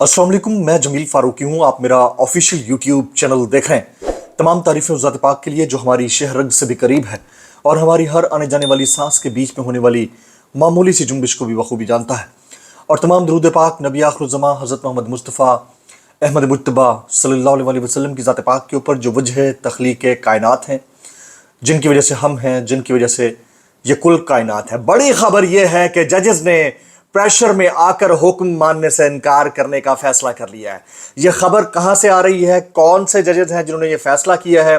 अस्सलाम वालेकुम, मैं जमील फारूकी हूँ। आप मेरा ऑफिशियल यूट्यूब चैनल देख रहे हैं। तमाम तारीफ़ें उस ज़ात पाक के लिए जो हमारी शह रग से भी करीब है और हमारी हर आने जाने वाली सांस के बीच में होने वाली मामूली सी जुम्बिश को भी बखूबी जानता है। और तमाम दरूद पाक नबी आखिरुज़्ज़मा हज़रत मोहम्मद मुस्तफ़ा अहमद मुज्तबा सल्लल्लाहु अलैहि वसल्लम की ज़ात पाक के ऊपर जो वजह तख्लीक कायनात हैं, जिनकी वजह से हम हैं, जिनकी वजह से ये कुल कायनात है। बड़ी खबर ये है कि जजेस ने प्रेशर में आकर हुक्म मानने से इनकार करने का फैसला कर लिया है। ये खबर कहाँ से आ रही है, कौन से जजेस हैं जिन्होंने ये फैसला किया है?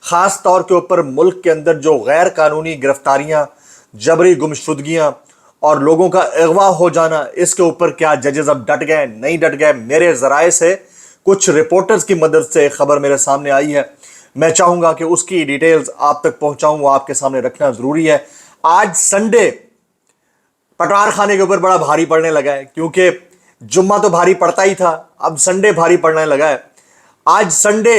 ख़ास तौर के ऊपर मुल्क के अंदर जो गैर कानूनी गिरफ्तारियाँ, जबरी गुमशुदगियाँ और लोगों का अगवा हो जाना, इसके ऊपर क्या जजेस अब डट गए, नहीं डट गए? मेरे ज़राए से कुछ रिपोर्टर्स की मदद से खबर मेरे सामने आई है। मैं चाहूँगा कि उसकी डिटेल्स आप तक पहुँचाऊँ, वो आपके सामने रखना ज़रूरी है। आज संडे पटवार खाने के ऊपर बड़ा भारी पड़ने लगा है, क्योंकि जुम्मा तो भारी पड़ता ही था, अब संडे भारी पड़ने लगा है। आज संडे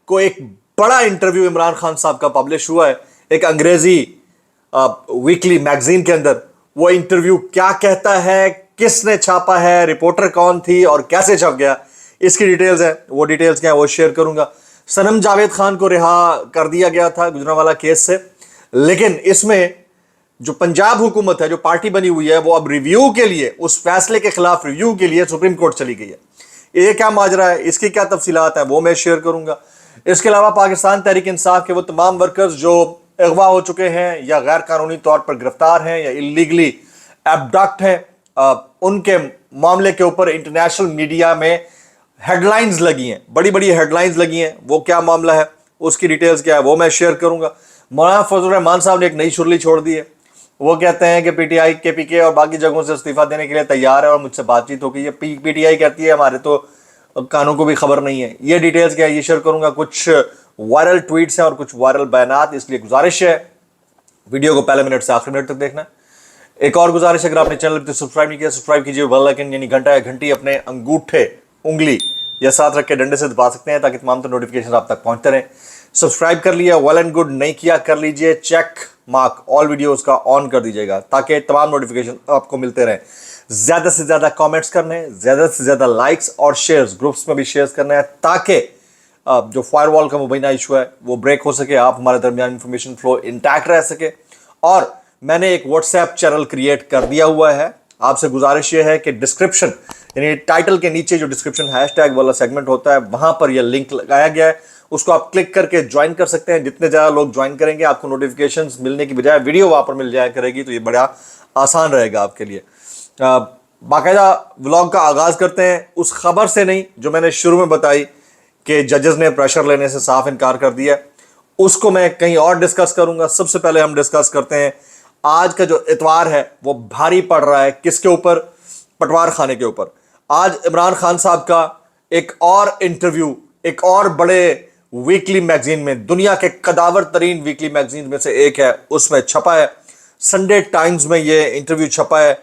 को एक बड़ा इंटरव्यू इमरान खान साहब का पब्लिश हुआ है एक अंग्रेजी वीकली मैगजीन के अंदर। वो इंटरव्यू क्या कहता है, किसने छापा है, रिपोर्टर कौन थी और कैसे छप गया, इसकी डिटेल्स है। वो डिटेल्स क्या है वो शेयर करूंगा। सनम जावेद खान को रिहा कर दिया गया था गुजरांवाला केस से, लेकिन इसमें जो पंजाब हुकूमत है, जो पार्टी बनी हुई है, वो अब रिव्यू के लिए, उस फैसले के खिलाफ रिव्यू के लिए सुप्रीम कोर्ट चली गई है। ये क्या माजरा है, इसकी क्या तफसीलात है, वो मैं शेयर करूंगा। इसके अलावा पाकिस्तान तहरीक इंसाफ के वो तमाम वर्कर्स जो अगवा हो चुके हैं या गैर कानूनी तौर पर गिरफ्तार हैं या इलीगली एबडक्ट हैं, उनके मामले के ऊपर इंटरनेशनल मीडिया में हेडलाइंस लगी हैं, बड़ी बड़ी हेडलाइंस लगी हैं। वो क्या मामला है, उसकी डिटेल्स क्या है, वो मैं शेयर करूंगा। मौलाना फजल रहमान साहब ने एक नई शुरली छोड़ दी है। वो कहते हैं कि पीटीआई, केपीके और बाकी जगहों से इस्तीफा देने के लिए तैयार है और मुझसे बातचीत हो गई है। पीटीआई कहती है हमारे तो कानों को भी खबर नहीं है। ये डिटेल्स क्या है ये शेयर करूंगा। कुछ वायरल ट्वीट्स हैं और कुछ वायरल बयानात, इसलिए गुजारिश है वीडियो को पहले मिनट से आखिरी मिनट तक देखना। एक और गुजारिश है, अगर आपने चैनल पर सब्सक्राइब नहीं किया, सब्सक्राइब कीजिए। बेल आइकन यानी घंटा या घंटी अपने अंगूठे, उंगली या साथ रख के डंडे से दबा सकते हैं ताकि तमाम नोटिफिकेशन आप तक पहुंचते रहें। सब्सक्राइब कर लिया, वेल एंड गुड। नहीं किया कर लीजिए, चेक मार्क ऑल वीडियोस का ऑन कर दीजिएगा ताकि तमाम नोटिफिकेशन आपको मिलते रहें। ज्यादा से ज्यादा कमेंट्स करने हैं, ज्यादा से ज्यादा लाइक्स और शेयर्स, ग्रुप्स में भी शेयर्स करना है ताकि जो फायरवॉल का मुबैना इशू है वो ब्रेक हो सके, आप हमारे दरमियान इंफॉर्मेशन फ्लो इंटैक्ट रह सके। और मैंने एक व्हाट्सएप चैनल क्रिएट कर दिया हुआ है। आपसे गुजारिश ये है कि डिस्क्रिप्शन यानी टाइटल के नीचे जो डिस्क्रिप्शन हैशटैग वाला सेगमेंट होता है, वहां पर यह लिंक लगाया गया है, उसको आप क्लिक करके ज्वाइन कर सकते हैं। जितने ज़्यादा लोग ज्वाइन करेंगे, आपको नोटिफिकेशंस मिलने की बजाय वीडियो वहाँ पर मिल जाया करेगी, तो ये बड़ा आसान रहेगा आपके लिए। बाकायदा व्लॉग का आगाज़ करते हैं उस खबर से नहीं जो मैंने शुरू में बताई कि जजेस ने प्रेशर लेने से साफ इनकार कर दिया। उसको मैं कहीं और डिस्कस करूँगा। सबसे पहले हम डिस्कस करते हैं आज का जो इतवार है वो भारी पड़ रहा है किसके ऊपर? पटवार खाने के ऊपर। आज इमरान खान साहब का एक और इंटरव्यू एक और बड़े वीकली मैगजीन में, दुनिया के कदावर तरीन वीकली मैगजीन में से एक है, उसमें छपा है। संडे टाइम्स में ये इंटरव्यू छपा है।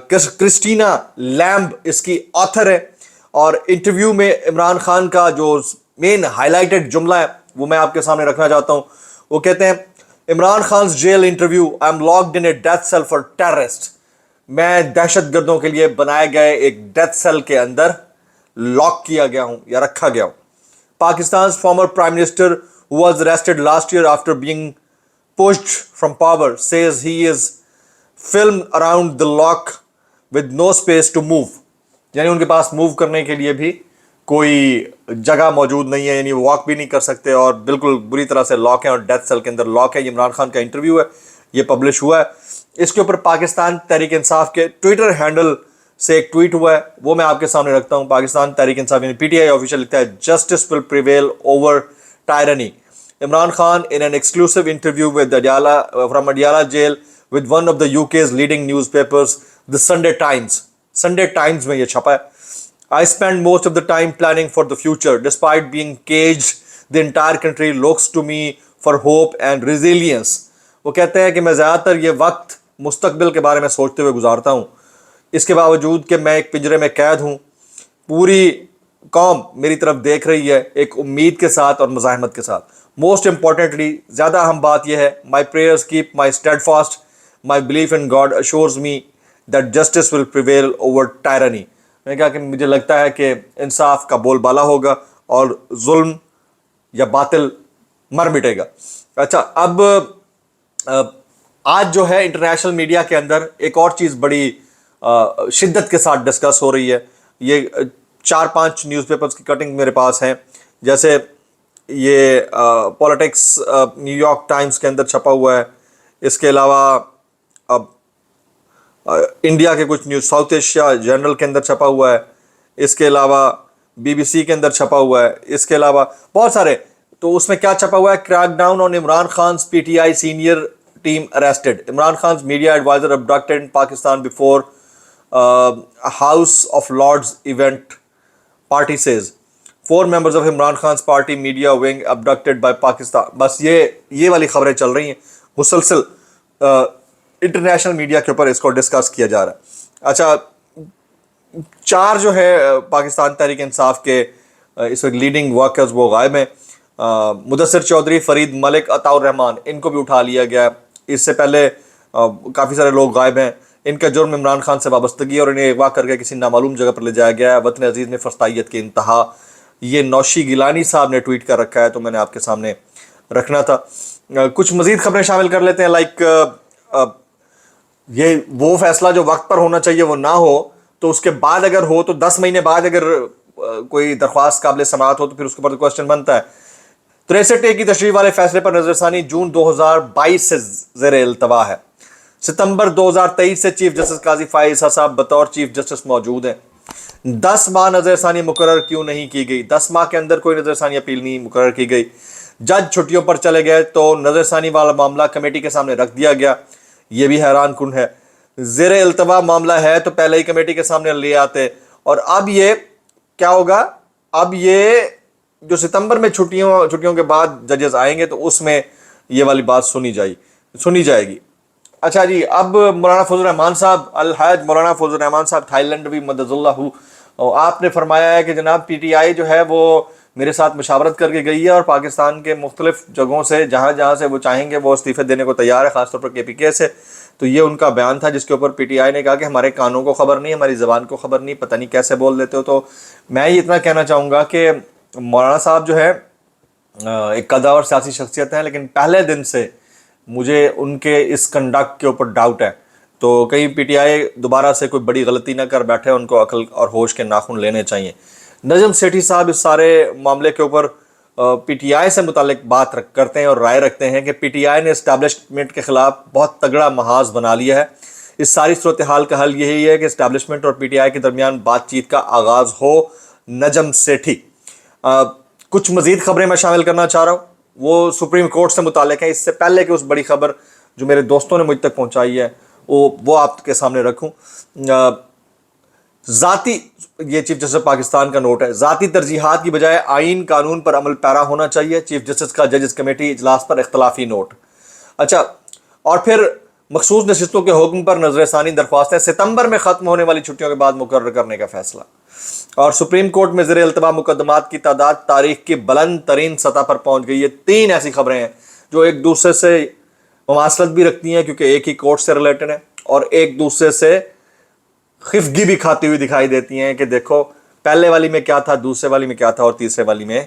क्रिस्टीना लैम्ब इसकी ऑथर है और इंटरव्यू में इमरान खान का जो मेन हाईलाइटेड जुमला है वो मैं आपके सामने रखना चाहता हूं। वो कहते हैं, Imran Khan jail interview, I am locked in a death cell for terrorist. मैं दहशतगर्दों के लिए बनाए गए एक डेथ सेल के अंदर लॉक किया गया हूं या रखा गया हूं। Pakistan's former prime minister, who was arrested last year after being pushed from power, says he is filmed around the lock with no space to move. यानी उनके पास मूव करने के लिए भी कोई जगह मौजूद नहीं है, यानी वॉक भी नहीं कर सकते और बिल्कुल बुरी तरह से लॉक है और डेथ सेल के अंदर लॉक है। ये इमरान खान का इंटरव्यू है, ये पब्लिश हुआ है। इसके ऊपर पाकिस्तान तहरीक इंसाफ के ट्विटर हैंडल से एक ट्वीट हुआ है, वो मैं आपके सामने रखता हूं। पाकिस्तान तहरीक इंसाफ यानी पीटीआई ऑफिशियल लिखता है, justice will prevail over tyranny. Imran Khan in an exclusive interview with Adiala from Adiala jail with one of the UK's leading newspapers the Sunday Times. Sunday Times में ये छपा है। I spend most of the time planning for the future despite being caged, the entire country looks to me for hope and resilience. वो कहते हैं कि मैं ज़्यादातर ये वक्त मुस्तकबिल के बारे में सोचते हुए गुजारता हूँ, इसके बावजूद कि मैं एक पिंजरे में कैद हूँ। पूरी कौम मेरी तरफ देख रही है एक उम्मीद के साथ और मज़ाहमत के साथ। मोस्ट इंपॉर्टेंटली, ज़्यादा अहम बात यह है, my prayers keep my steadfast, my belief in God assures me that justice will prevail over tyranny. میں نے کہا کہ مجھے لگتا ہے کہ انصاف کا بول بالا ہوگا اور ظلم یا باطل مر مٹے گا. اچھا، اب آج جو ہے انٹرنیشنل میڈیا کے اندر ایک اور چیز بڑی شدت کے ساتھ ڈسکس ہو رہی ہے. یہ 4-5 نیوز پیپرز کی کٹنگ میرے پاس ہیں. جیسے یہ پولیٹکس نیو یارک ٹائمز کے اندر چھپا ہوا ہے. اس کے علاوہ اب انڈیا کے کچھ نیوز، ساؤتھ ایشیا جرنل کے اندر چھپا ہوا ہے. اس کے علاوہ BBC کے اندر چھپا ہوا ہے. اس کے علاوہ بہت سارے. تو اس میں کیا چھپا ہوا ہے؟ کریک ڈاؤن آن عمران خان's PTI senior team arrested. Imran خان's media advisor abducted in Pakistan before House of Lords event, party says. 4 members of Imran Khan's party media wing abducted by Pakistan. بس یہ والی خبریں چل رہی ہیں مسلسل انٹرنیشنل میڈیا کے اوپر. اس کو ڈسکس کیا جا رہا ہے. اچھا، 4 جو ہے پاکستان تحریک انصاف کے اس وقت لیڈنگ ورکرز وہ غائب ہیں. مدثر چودھری، فرید ملک، عطاء الرحمان، ان کو بھی اٹھا لیا گیا. اس سے پہلے کافی سارے لوگ غائب ہیں. ان کا جرم عمران خان سے وابستگی اور انہیں اغوا کر کے کسی نامعلوم جگہ پر لے جایا گیا ہے. وطن عزیز میں فرسطائیت کی انتہا. یہ نوشی گیلانی صاحب نے ٹویٹ کر رکھا ہے، تو میں نے آپ کے سامنے رکھنا تھا. کچھ مزید خبریں شامل کر لیتے ہیں. لائک یہ وہ فیصلہ جو وقت پر ہونا چاہیے وہ نہ ہو، تو اس کے بعد اگر ہو تو 10 مہینے بعد اگر کوئی درخواست قابل سماعت ہو تو پھر اس کے اوپر کوشچن بنتا ہے. 63A کی تشریح والے فیصلے پر نظر ثانی جون 2022 سے زیر التوا ہے. ستمبر 2023 سے چیف جسٹس قاضی فائز صاحب بطور چیف جسٹس موجود ہیں. 10 ماہ نظر ثانی مقرر کیوں نہیں کی گئی؟ 10 ماہ کے اندر کوئی نظر ثانی اپیل نہیں مقرر کی گئی. جج چھٹیوں پر چلے گئے تو نظر ثانی والا معاملہ کمیٹی کے سامنے رکھ دیا گیا. یہ بھی حیران کن ہے. زیر التوا معاملہ ہے تو پہلے ہی کمیٹی کے سامنے لے آتے. اور اب یہ کیا ہوگا؟ اب یہ جو ستمبر میں چھٹیوں کے بعد ججز آئیں گے تو اس میں یہ والی بات سنی جائے گی. اچھا جی، اب مولانا فضل الرحمان صاحب، الحاج مولانا فضل الرحمان صاحب تھائی لینڈ بھی مدد اللہ، آپ نے فرمایا ہے کہ جناب PTI جو ہے وہ میرے ساتھ مشاورت کر کے گئی ہے اور پاکستان کے مختلف جگہوں سے جہاں سے وہ چاہیں گے وہ استعفے دینے کو تیار ہے، خاص طور پر KPK سے. تو یہ ان کا بیان تھا جس کے اوپر PTI نے کہا کہ ہمارے کانوں کو خبر نہیں، ہماری زبان کو خبر نہیں، پتہ نہیں کیسے بول دیتے ہو. تو میں یہ اتنا کہنا چاہوں گا کہ مولانا صاحب جو ہے ایک قداور سیاسی شخصیت ہیں، لیکن پہلے دن سے مجھے ان کے اس کنڈکٹ کے اوپر ڈاؤٹ ہے. تو کہیں PTI دوبارہ سے کوئی بڑی غلطی نہ کر بیٹھے، ان کو عقل اور ہوش کے ناخن لینے چاہیے. نجم سیٹھی صاحب اس سارے معاملے کے اوپر PTI سے متعلق بات کرتے ہیں اور رائے رکھتے ہیں کہ PTI نے اسٹیبلشمنٹ کے خلاف بہت تگڑا محاذ بنا لیا ہے. اس ساری صورتحال کا حل یہی ہے کہ اسٹیبلشمنٹ اور PTI کے درمیان بات چیت کا آغاز ہو. نجم سیٹھی. کچھ مزید خبریں میں شامل کرنا چاہ رہا ہوں، وہ سپریم کورٹ سے متعلق ہیں. اس سے پہلے کہ اس بڑی خبر جو میرے دوستوں نے مجھ تک پہنچائی ہے وہ آپ کے سامنے رکھوں. یہ چیف جسٹس پاکستان کا نوٹ ہے. ذاتی ترجیحات کی بجائے آئین قانون پر عمل پیرا ہونا چاہیے. چیف جسٹس کا ججز کمیٹی اجلاس پر اختلافی نوٹ. اچھا، اور پھر مخصوص نشستوں کے حکم پر نظر ثانی درخواستیں ستمبر میں ختم ہونے والی چھٹیوں کے بعد مقرر کرنے کا فیصلہ. اور سپریم کورٹ میں زیر التوا مقدمات کی تعداد تاریخ کی بلند ترین سطح پر پہنچ گئی ہے. 3 ایسی خبریں ہیں جو ایک دوسرے سے مماثلت بھی رکھتی ہیں کیونکہ ایک ہی کورٹ سے ریلیٹڈ ہیں، اور ایک دوسرے سے خفگی بھی کھاتی ہوئی دکھائی دیتی ہیں کہ دیکھو پہلے والی میں کیا تھا، دوسرے والی میں کیا تھا، اور تیسرے والی میں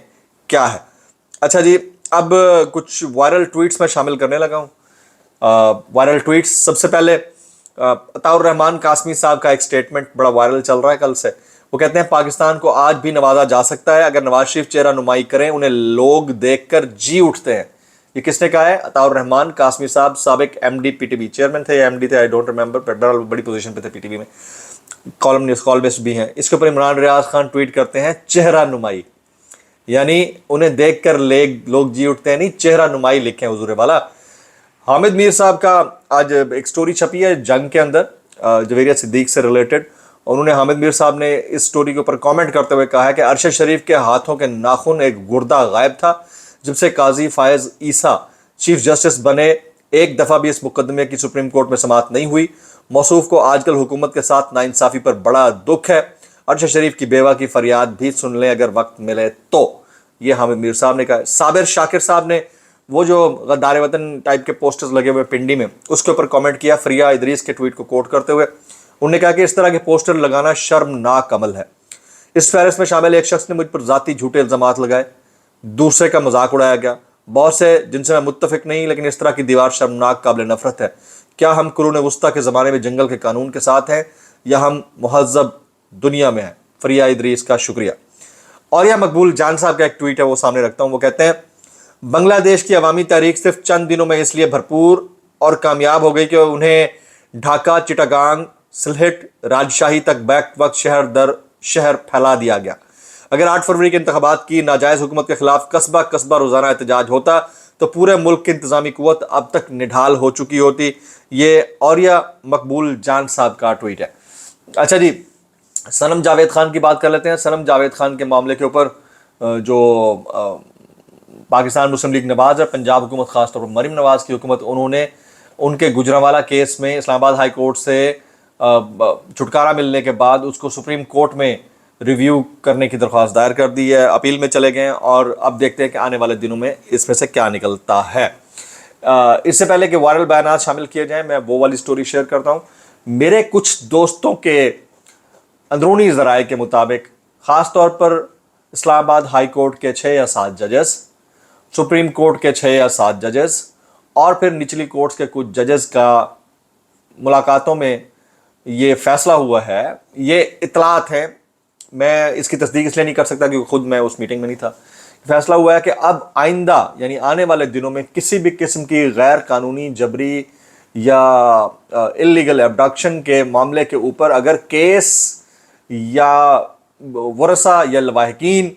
کیا ہے. اچھا جی، اب کچھ وائرل ٹویٹس میں شامل کرنے لگا ہوں. وائرل ٹویٹس، سب سے پہلے عطاء الرحمان قاسمی صاحب کا ایک سٹیٹمنٹ بڑا وائرل چل رہا ہے کل سے. وہ کہتے ہیں پاکستان کو آج بھی نوازا جا سکتا ہے، اگر نواز شریف چہرہ نمائی کریں انہیں لوگ دیکھ کر جی اٹھتے ہیں. یہ کس نے کہا ہے؟ عطاء الرحمان قاسمی صاحب، سابق MD PTB چیئرمین تھے یا MD تھے، آئی ڈونٹ ریمبر، بڑی پوزیشن پہ تھے PTB میں، کالمنسٹ بھی ہیں. اس کے اوپر عمران ریاض خان ٹویٹ کرتے ہیں چہرہ نمائی، یعنی انہیں دیکھ کر لوگ جی اٹھتے ہیں، نہیں چہرہ نمائی لکھیں حضور والا. حامد میر صاحب کا آج ایک سٹوری چھپی ہے جنگ کے اندر جویریہ صدیق سے ریلیٹڈ. انہوں نے حامد میر صاحب نے اس سٹوری کے اوپر کامنٹ کرتے ہوئے کہا ہے کہ ارشد شریف کے ہاتھوں کے ناخن ایک گردہ غائب تھا جب سے قاضی فائز عیسیٰ چیف جسٹس بنے. ایک دفعہ بھی اس مقدمے کی سپریم کورٹ میں سماعت نہیں ہوئی. موصوف کو آج کل حکومت کے ساتھ ناانصافی پر بڑا دکھ ہے. ارشد شریف کی بیوہ کی فریاد بھی سن لیں اگر وقت ملے تو. یہ حامد میر صاحب نے کہا. صابر شاکر صاحب نے وہ جو غدار وطن ٹائپ کے پوسٹرز لگے ہوئے پنڈی میں، اس کے اوپر کامنٹ کیا فریا ادریس کے ٹویٹ کو کوٹ کرتے ہوئے. उन्होंने कहा कि इस तरह के पोस्टर लगाना शर्मनाक अमल है। इस फहरिस्त में शामिल एक शख्स ने मुझ पर ज़ाती झूठे इल्ज़ामात लगाए, दूसरे का मजाक उड़ाया गया, बहुत से जिनसे मैं मुत्तफिक नहीं, लेकिन इस तरह की दीवार शर्मनाक काबिल नफरत है। क्या हम कुरून वस्ता के ज़माने में जंगल के कानून के साथ हैं या हम महज़ब दुनिया में हैं? फरिया इदरीस का शुक्रिया। और यह मकबूल जान साहब का एक ट्वीट है, वो सामने रखता हूँ। वो कहते हैं, बांग्लादेश की अवामी तारीख सिर्फ चंद दिनों में इसलिए भरपूर और कामयाब हो गई कि उन्हें ढाका, चिटागांग, सिलहट, राजशाही तक बैक वक्त शहर दर शहर फैला दिया गया। अगर 8 फरवरी के इंतखाबात की नाजायज़ हुकूमत के खिलाफ कस्बा कस्बा रोज़ाना एहतजाज होता तो पूरे मुल्क की इंतजामी कुव्वत अब तक निढाल हो चुकी होती। ये और यह मकबूल जान साहब का ट्वीट है। अच्छा जी, सनम जावेद खान की बात कर लेते हैं। सनम जावेद खान के मामले के ऊपर जो पाकिस्तान मुस्लिम लीग नवाज़ है, पंजाब हुकूमत, खासतौर पर मरीम नवाज़ की हुकूमत, उन्होंने उनके गुजरांवाला केस में इस्लामाबाद हाई कोर्ट से छुटकारा मिलने के बाद उसको सुप्रीम कोर्ट में रिव्यू करने की दरख्वास्त दायर कर दी है। अपील में चले गए और अब देखते हैं कि आने वाले दिनों में इसमें से क्या निकलता है। इससे पहले कि वायरल बयानात शामिल किए जाएं, मैं वो वाली स्टोरी शेयर करता हूँ। मेरे कुछ दोस्तों के अंदरूनी ज़राए के मुताबिक ख़ास तौर पर इस्लामाबाद हाई कोर्ट के 6 या 7 जजेस, सुप्रीम कोर्ट के 6 या 7 जजेस और फिर निचली कोर्ट्स के कुछ जजेस का मुलाकातों में ये फैसला हुआ है, ये इतलात है, मैं इसकी तस्दीक इसलिए नहीं कर सकता क्योंकि खुद मैं उस मीटिंग में नहीं था। फैसला हुआ है कि अब आइंदा यानी आने वाले दिनों में किसी भी किस्म की गैर कानूनी जबरी या इल्लीगल एब्डक्शन के मामले के ऊपर अगर केस या वरसा या लवाहकीन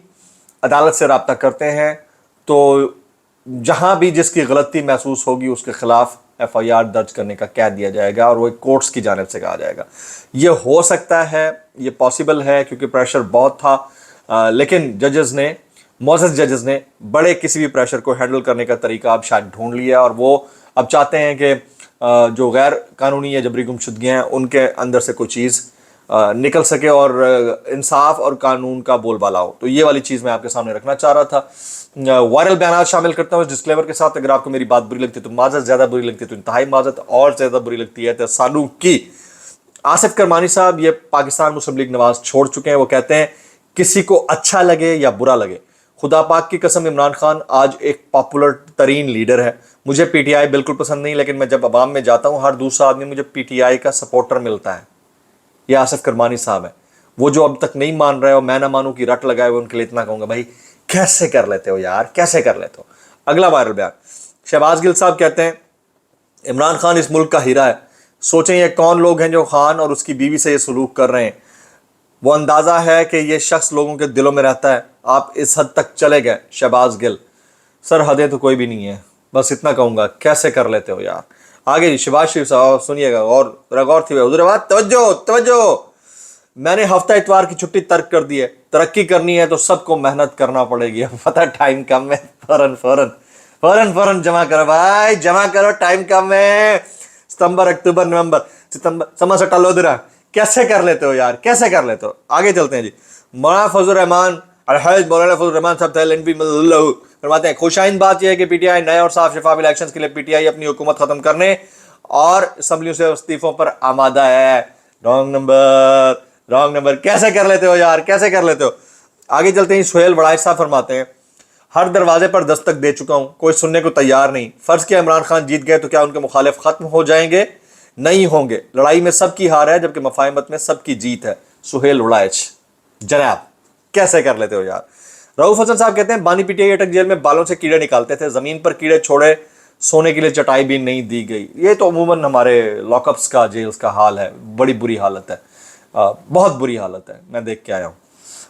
अदालत से रब्ता करते हैं तो जहां भी जिसकी गलती महसूस होगी उसके खिलाफ FIR दर्ज करने का कह दिया जाएगा और वो कोर्ट्स की जानिब से कहा जाएगा। ये हो सकता है, ये पॉसिबल है क्योंकि प्रेशर बहुत था, लेकिन जजेस ने, मोअज़्ज़ज़ जजेस ने बड़े किसी भी प्रेशर को हैंडल करने का तरीका अब शायद ढूंढ लिया और वो अब चाहते हैं कि जो गैर कानूनी या जबरी गुमशुदगियाँ हैं उनके अंदर से कोई चीज़ निकल सके और इंसाफ और कानून का बोलबाला हो। तो ये वाली चीज़ मैं आपके सामने रखना चाह रहा था। वायरल बयान शामिल करता हूँ डिस्क्लेमर के साथ। अगर आपको मेरी बात बुरी लगती है तो माज़त, ज़्यादा बुरी लगती है तो इंतहाई माज़त, और ज़्यादा बुरी लगती है तो सालू की। आसिफ करमानी साहब ये पाकिस्तान मुस्लिम लीग नवाज़ छोड़ चुके हैं। वो कहते हैं किसी को अच्छा लगे या बुरा लगे, खुदा पाक की कसम इमरान खान आज एक पॉपुलर तरीन लीडर है। मुझे PTI बिल्कुल पसंद नहीं, लेकिन मैं जब अवाम में जाता हूँ हर दूसरा आदमी मुझे PTI का सपोर्टर मिलता है। ये आसिफ करमानी साहब है, वो जो अब तक नहीं मान रहे हो, मैं ना मानूं की रट लगाए हुए, उनके लिए इतना कहूँगा भाई कैसे कर लेते हो यार, कैसे कर लेते हो। अगला वायरल बयान, शहबाज गिल साहब कहते हैं इमरान खान इस मुल्क का हीरा है। सोचें ये कौन लोग हैं जो खान और उसकी बीवी से ये सलूक कर रहे हैं। वो अंदाज़ा है कि ये शख्स लोगों के दिलों में रहता है। आप इस हद तक चले गए शहबाज गिल। सर हदें तो कोई भी नहीं है, बस इतना कहूँगा कैसे कर लेते हो यार। आगे जी शहबाज शरीफ साहब सुनिएगा और गौर थी हुज़ूर, तवज्जो तवज्जो। मैंने हफ्ता इतवार की छुट्टी तर्क कर दी है। तरक्की करनी है तो सबको मेहनत करना पड़ेगी। अब पता टाइम कम है, फौरन फौरन फौरन फौरन जमा करो भाई, जमा करो, टाइम कम है। सितंबर, अक्टूबर, नवंबर, सितंबर, समझ से टलोदरा कैसे कर लेते हो यार, कैसे कर लेते हो। आगे चलते हैं जी। मौलाना फजल रहमान मौलाना फजल रहमान साहब फरमाते हैं खुशाइन बात यह है कि PTI नए और साफ शफाफ इलेक्शंस के लिए PTI अपनी हुकूमत खत्म करने और असम्बलियों से इस्तीफों पर आमादा है। रॉन्ग नंबर, रॉन्ग नंबर, कैसे कर लेते हो यार, कैसे कर लेते हो। आगे चलते हैं। सुहेल वड़ाइच साहब फरमाते हैं हर दरवाजे पर दस्तक दे चुका हूं, कोई सुनने को तैयार नहीं। फर्ज किया इमरान खान जीत गए तो क्या उनके मुखालिफ खत्म हो जाएंगे? नहीं होंगे। लड़ाई में सबकी हार है जबकि मफाहमत में सबकी जीत है। सुहेल वड़ाइच जनाब कैसे कर लेते हो यार। रऊफ हसन साहब कहते हैं बानी PTI अटक जेल में बालों से कीड़े निकालते थे, जमीन पर कीड़े छोड़े, सोने के लिए चटाई भी नहीं दी गई। ये तो अमूमन हमारे लॉकअप्स का, जेल्स का हाल है। बड़ी बुरी हालत है, बहुत बुरी हालत है, मैं देख के आया हूँ।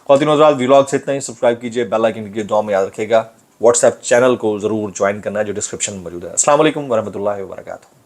ख़वातीन हज़रात व्लॉग से इतना ही। सब्सक्राइब कीजिए, बेल आइकन की दुआ में याद रखिएगा। व्हाट्सएप चैनल को ज़रूर ज्वाइन करना है जो डिस्क्रिप्शन में मौजूद है। अस्सलाम वालेकुम वरहमतुल्लाहि वबरकातुहू।